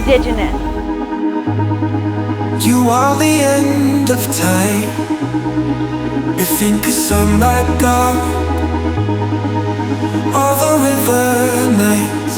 Indigenous. You are the end of time. You think it's sunlight gone. All the river nights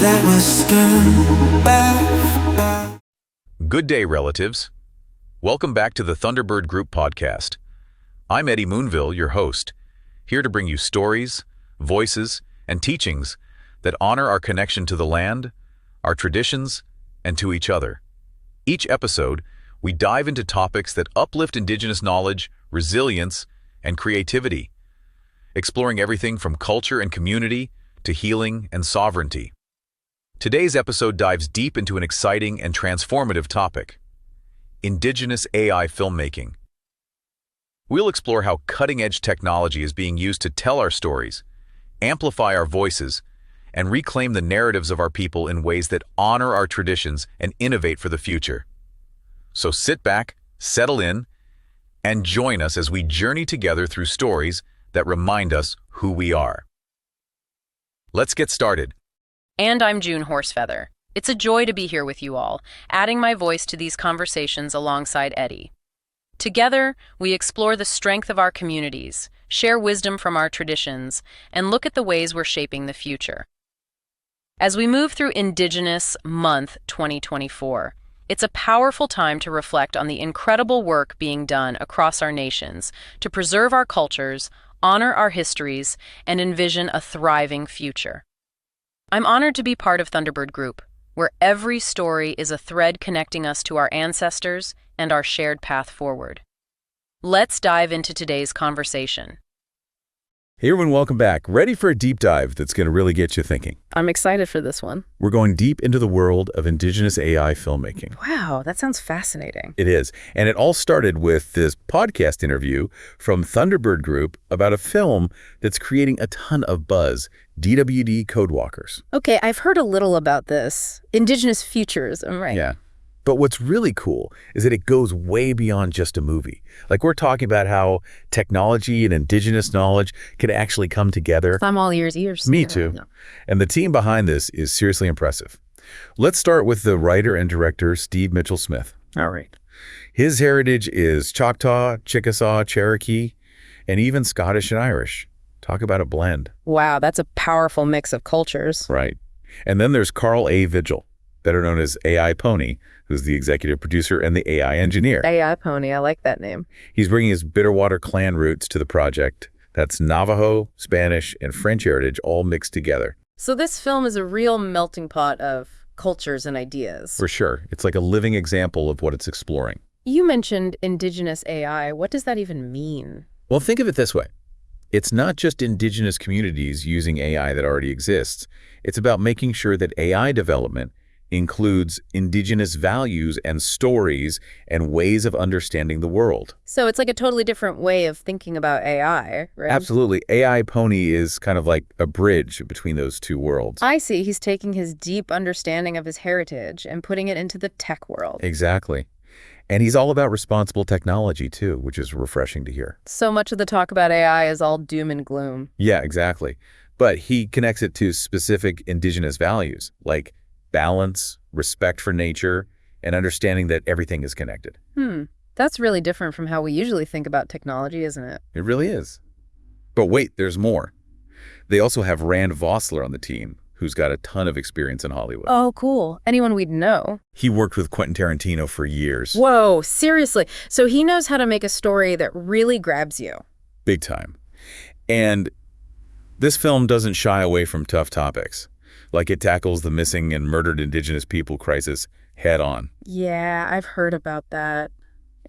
that were spent back. Good day, relatives. Welcome back to the Thunderbird Group Podcast. I'm Eddie Moonville, your host, here to bring you stories, voices, and teachings that honor our connection to the land, our traditions, and to each other. Each episode, we dive into topics that uplift Indigenous knowledge, resilience, and creativity, exploring everything from culture and community to healing and sovereignty. Today's episode dives deep into an exciting and transformative topic: Indigenous AI filmmaking. We'll explore how cutting-edge technology is being used to tell our stories, amplify our voices, and reclaim the narratives of our people in ways that honor our traditions and innovate for the future. So sit back, settle in, and join us as we journey together through stories that remind us who we are. Let's get started. And I'm June Horsefeather. It's a joy to be here with you all, adding my voice to these conversations alongside Eddie. Together, we explore the strength of our communities, share wisdom from our traditions, and look at the ways we're shaping the future. As we move through Indigenous Month 2024, it's a powerful time to reflect on the incredible work being done across our nations to preserve our cultures, honor our histories, and envision a thriving future. I'm honored to be part of Thunderbird Group, where every story is a thread connecting us to our ancestors and our shared path forward. Let's dive into today's conversation. Hey everyone, welcome back. Ready for a deep dive that's going to really get you thinking. I'm excited for this one. We're going deep into the world of Indigenous AI filmmaking. Wow, that sounds fascinating. It is. And it all started with this podcast interview from Thunderbird Group about a film that's creating a ton of buzz, DWD Code Walkers. Okay, I've heard a little about this. Indigenous futures, I'm right. Yeah. But what's really cool is that it goes way beyond just a movie. Like, we're talking about how technology and Indigenous knowledge can actually come together. I'm all ears. Me too. No. And the team behind this is seriously impressive. Let's start with the writer and director, Steve Mitchell-Smith. All right. His heritage is Choctaw, Chickasaw, Cherokee, and even Scottish and Irish. Talk about a blend. Wow, that's a powerful mix of cultures. Right. And then there's Carl A. Vigil, better known as AI Pony, who's the executive producer and the AI engineer. AI Pony, I like that name. He's bringing his Bitterwater Clan roots to the project. That's Navajo, Spanish, and French heritage all mixed together. So this film is a real melting pot of cultures and ideas. For sure. It's like a living example of what it's exploring. You mentioned Indigenous AI. What does that even mean? Well, think of it this way. It's not just Indigenous communities using AI that already exists. It's about making sure that AI development includes Indigenous values and stories and ways of understanding the world. So it's like a totally different way of thinking about AI, right? Absolutely. AI Pony is kind of like a bridge between those two worlds. I see. He's taking his deep understanding of his heritage and putting it into the tech world. Exactly. And he's all about responsible technology too, which is refreshing to hear. So much of the talk about AI is all doom and gloom. Yeah, exactly. But he connects it to specific Indigenous values like balance, respect for nature, and understanding that everything is connected. That's really different from how we usually think about technology, isn't it? It really is. But wait, there's more. They also have Rand Vossler on the team, who's got a ton of experience in Hollywood. Oh, cool. Anyone we'd know. He worked with Quentin Tarantino for years. Whoa, seriously. So he knows how to make a story that really grabs you. Big time. And this film doesn't shy away from tough topics. Like, it tackles the missing and murdered Indigenous people crisis head on. Yeah, I've heard about that.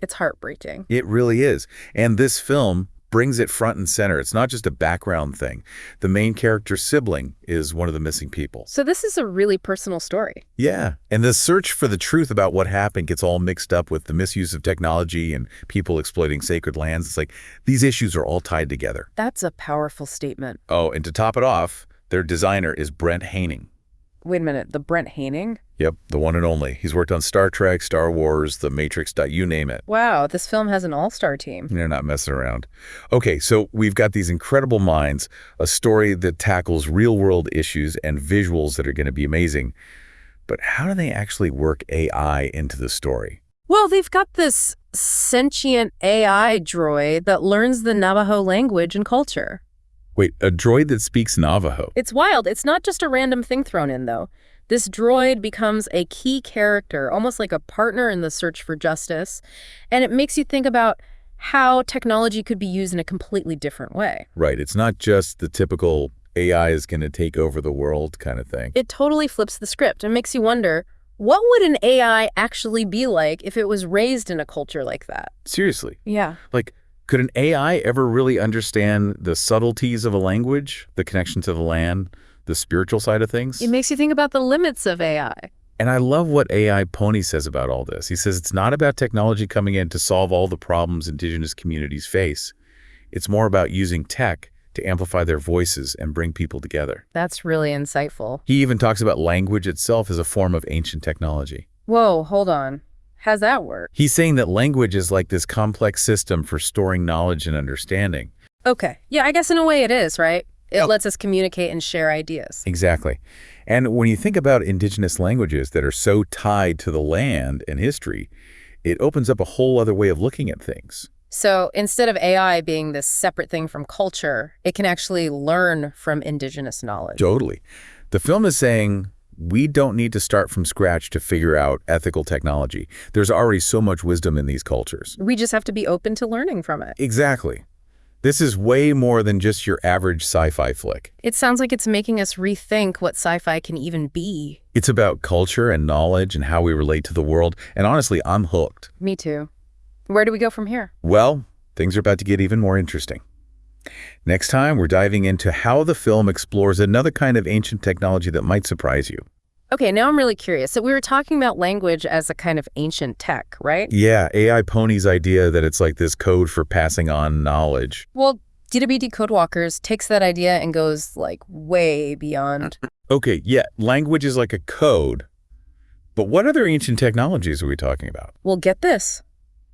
It's heartbreaking. It really is. And this film brings it front and center. It's not just a background thing. The main character's sibling is one of the missing people. So this is a really personal story. Yeah. And the search for the truth about what happened gets all mixed up with the misuse of technology and people exploiting sacred lands. It's like these issues are all tied together. That's a powerful statement. Oh, and to top it off, their designer is Brent Heyning. Wait a minute, the Brent Heyning? Yep, the one and only. He's worked on Star Trek, Star Wars, The Matrix, you name it. Wow, this film has an all-star team. They're not messing around. Okay, so we've got these incredible minds, a story that tackles real-world issues and visuals that are going to be amazing. But how do they actually work AI into the story? Well, they've got this sentient AI droid that learns the Navajo language and culture. Wait, a droid that speaks Navajo? It's wild. It's not just a random thing thrown in, though. This droid becomes a key character, almost like a partner in the search for justice, and it makes you think about how technology could be used in a completely different way. Right, it's not just the typical AI is going to take over the world kind of thing. It totally flips the script and makes you wonder, what would an AI actually be like if it was raised in a culture like that? Seriously. Yeah. Like, could an AI ever really understand the subtleties of a language, the connection to the land, the spiritual side of things? It makes you think about the limits of AI. And I love what AI Pony says about all this. He says it's not about technology coming in to solve all the problems Indigenous communities face. It's more about using tech to amplify their voices and bring people together. That's really insightful. He even talks about language itself as a form of ancient technology. Whoa, hold on. How's that work? He's saying that language is like this complex system for storing knowledge and understanding. Okay. Yeah, I guess in a way it is, right? It lets us communicate and share ideas. Exactly. And when you think about Indigenous languages that are so tied to the land and history, it opens up a whole other way of looking at things. So instead of AI being this separate thing from culture, it can actually learn from Indigenous knowledge. Totally. The film is saying we don't need to start from scratch to figure out ethical technology. There's already so much wisdom in these cultures. We just have to be open to learning from it. Exactly. This is way more than just your average sci-fi flick. It sounds like it's making us rethink what sci-fi can even be. It's about culture and knowledge and how we relate to the world. And honestly, I'm hooked. Me too. Where do we go from here? Well, things are about to get even more interesting. Next time, we're diving into how the film explores another kind of ancient technology that might surprise you. Okay, now I'm really curious. So we were talking about language as a kind of ancient tech, right? Yeah, AI Pony's idea that it's like this code for passing on knowledge. Well, DWD Code Walkers takes that idea and goes like way beyond. Okay, yeah, language is like a code. But what other ancient technologies are we talking about? Well, get this.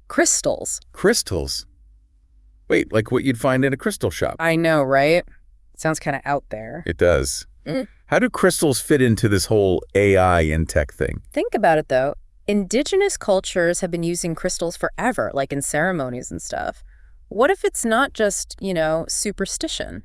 Crystals. Crystals? Wait, like what you'd find in a crystal shop. I know, right? Sounds kind of out there. It does. How do crystals fit into this whole AI and tech thing? Think about it, though. Indigenous cultures have been using crystals forever, like in ceremonies and stuff. What if it's not just, superstition?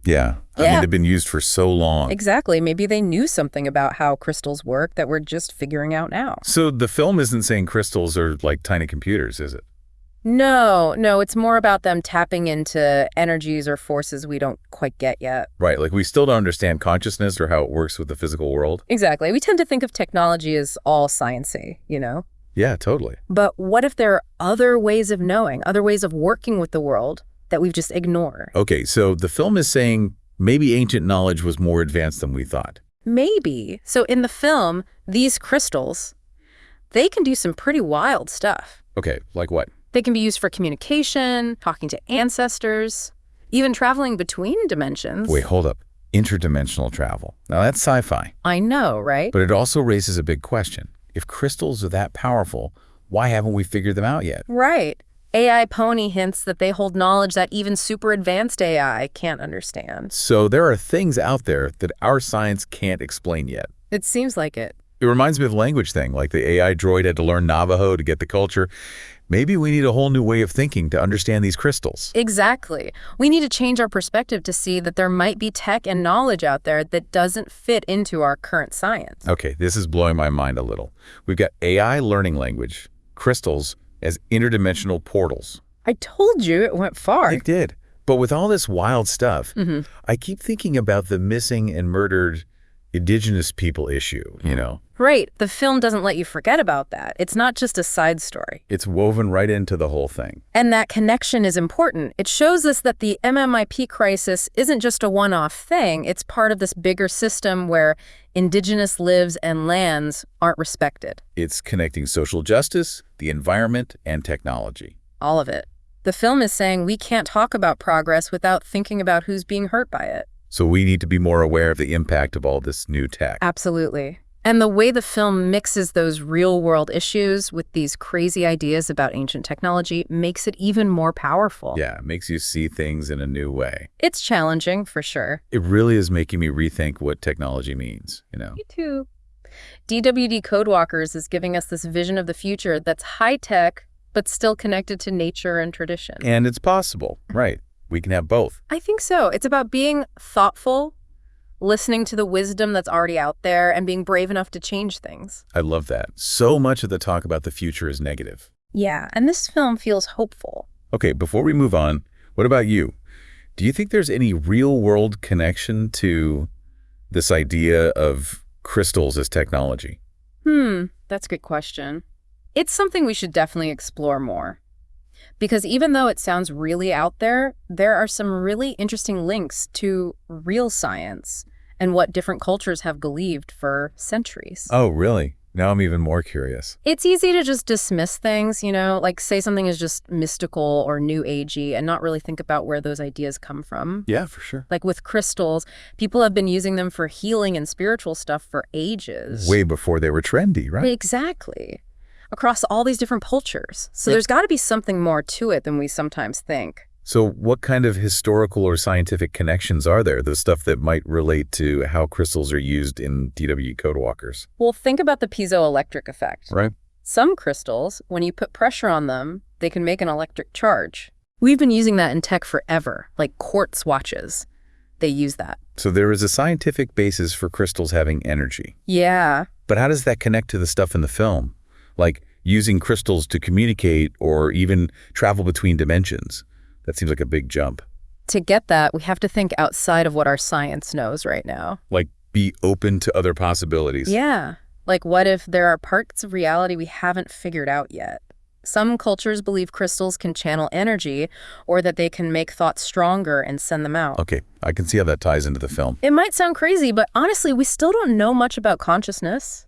Yeah. I mean, they've been used for so long. Exactly. Maybe they knew something about how crystals work that we're just figuring out now. So the film isn't saying crystals are like tiny computers, is it? No, it's more about them tapping into energies or forces we don't quite get yet. Right, like we still don't understand consciousness or how it works with the physical world. Exactly. We tend to think of technology as all science-y, Yeah, totally. But what if there are other ways of knowing, other ways of working with the world that we've just ignored? Okay, so the film is saying maybe ancient knowledge was more advanced than we thought. Maybe. So in the film, these crystals, they can do some pretty wild stuff. Okay, like what? They can be used for communication, talking to ancestors, even traveling between dimensions. Wait, hold up. Interdimensional travel. Now that's sci-fi. I know, right? But it also raises a big question. If crystals are that powerful, why haven't we figured them out yet? Right. AI Pony hints that they hold knowledge that even super advanced AI can't understand. So there are things out there that our science can't explain yet. It seems like it. It reminds me of the language thing, like the AI droid had to learn Navajo to get the culture. Maybe we need a whole new way of thinking to understand these crystals. Exactly. We need to change our perspective to see that there might be tech and knowledge out there that doesn't fit into our current science. Okay, this is blowing my mind a little. We've got AI learning language, crystals, as interdimensional portals. I told you it went far. It did. But with all this wild stuff, I keep thinking about the missing and murdered Indigenous people issue, Right. The film doesn't let you forget about that. It's not just a side story. It's woven right into the whole thing. And that connection is important. It shows us that the MMIP crisis isn't just a one-off thing. It's part of this bigger system where Indigenous lives and lands aren't respected. It's connecting social justice, the environment, and technology. All of it. The film is saying we can't talk about progress without thinking about who's being hurt by it. So we need to be more aware of the impact of all this new tech. Absolutely. And the way the film mixes those real-world issues with these crazy ideas about ancient technology makes it even more powerful. Yeah, it makes you see things in a new way. It's challenging, for sure. It really is making me rethink what technology means, Me too. DWD Code Walkers is giving us this vision of the future that's high-tech, but still connected to nature and tradition. And it's possible, right? We can have both. I think so. It's about being thoughtful, listening to the wisdom that's already out there, and being brave enough to change things. I love that. So much of the talk about the future is negative. Yeah, and this film feels hopeful. Okay, before we move on, what about you? Do you think there's any real-world connection to this idea of crystals as technology? That's a good question. It's something we should definitely explore more. Because even though it sounds really out there, there are some really interesting links to real science and what different cultures have believed for centuries. Oh, really? Now I'm even more curious. It's easy to just dismiss things, like say something is just mystical or new agey and not really think about where those ideas come from. Yeah, for sure. Like with crystals, people have been using them for healing and spiritual stuff for ages. Way before they were trendy, right? Exactly. Across all these different cultures. So there's got to be something more to it than we sometimes think. So what kind of historical or scientific connections are there? The stuff that might relate to how crystals are used in DWD Code Walkers? Well, think about the piezoelectric effect. Right. Some crystals, when you put pressure on them, they can make an electric charge. We've been using that in tech forever, like quartz watches. They use that. So there is a scientific basis for crystals having energy. Yeah. But how does that connect to the stuff in the film? Like using crystals to communicate or even travel between dimensions? That seems like a big jump. To get that, we have to think outside of what our science knows right now. Like be open to other possibilities. Yeah. Like what if there are parts of reality we haven't figured out yet? Some cultures believe crystals can channel energy or that they can make thoughts stronger and send them out. Okay, I can see how that ties into the film. It might sound crazy, but honestly, we still don't know much about consciousness.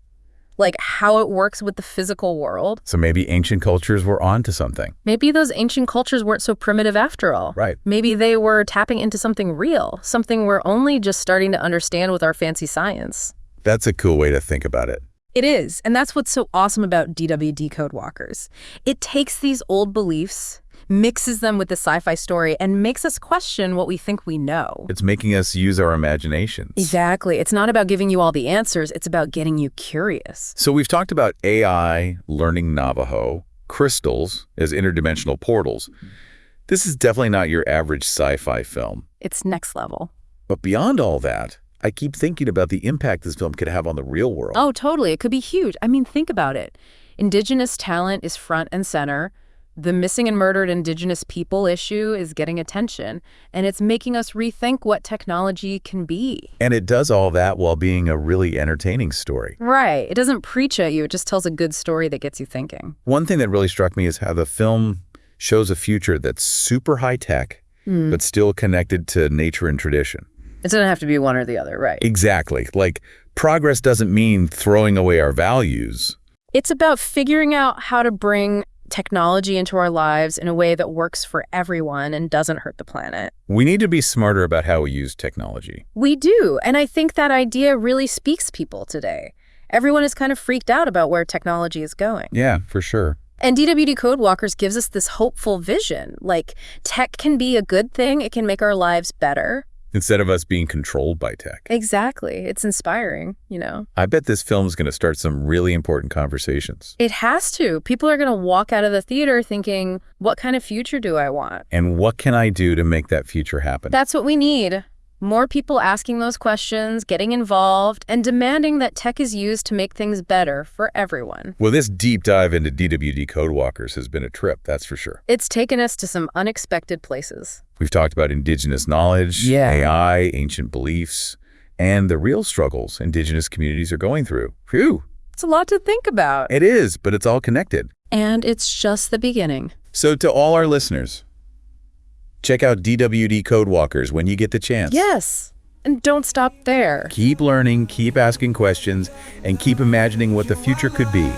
Like how it works with the physical world. So maybe ancient cultures were onto something. Maybe those ancient cultures weren't so primitive after all. Right. Maybe they were tapping into something real, something we're only just starting to understand with our fancy science. That's a cool way to think about it. It is, and that's what's so awesome about DWD Code Walkers. It takes these old beliefs, mixes them with the sci-fi story, and makes us question what we think we know. It's making us use our imaginations. Exactly. It's not about giving you all the answers. It's about getting you curious. So we've talked about AI learning Navajo, crystals as interdimensional portals. This is definitely not your average sci-fi film. It's next level. But beyond all that, I keep thinking about the impact this film could have on the real world. Oh, totally. It could be huge. I mean, think about it. Indigenous talent is front and center. The missing and murdered Indigenous people issue is getting attention, and it's making us rethink what technology can be. And it does all that while being a really entertaining story. Right. It doesn't preach at you. It just tells a good story that gets you thinking. One thing that really struck me is how the film shows a future that's super high-tech, but still connected to nature and tradition. It doesn't have to be one or the other, right? Exactly. Like, progress doesn't mean throwing away our values. It's about figuring out how to bring technology into our lives in a way that works for everyone and doesn't hurt the planet. We need to be smarter about how we use technology. We do, and I think that idea really speaks to people today. Everyone is kind of freaked out about where technology is going. Yeah, for sure. And DWD Code Walkers gives us this hopeful vision. Like, tech can be a good thing. It can make our lives better. Instead of us being controlled by tech. Exactly. It's inspiring, I bet this film is going to start some really important conversations. It has to. People are going to walk out of the theater thinking, what kind of future do I want? And what can I do to make that future happen? That's what we need. More people asking those questions, getting involved, and demanding that tech is used to make things better for everyone. Well, this deep dive into DWD Code Walkers has been a trip, that's for sure. It's taken us to some unexpected places. We've talked about Indigenous knowledge, AI, ancient beliefs, and the real struggles Indigenous communities are going through. Phew! It's a lot to think about. It is, but it's all connected. And it's just the beginning. So to all our listeners, check out DWD Code Walkers when you get the chance. Yes, and don't stop there. Keep learning, keep asking questions, and keep imagining what the future could be.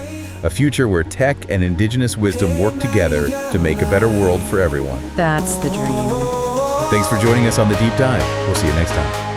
A future where tech and Indigenous wisdom work together to make a better world for everyone. That's the dream. Thanks for joining us on The Deep Dive. We'll see you next time.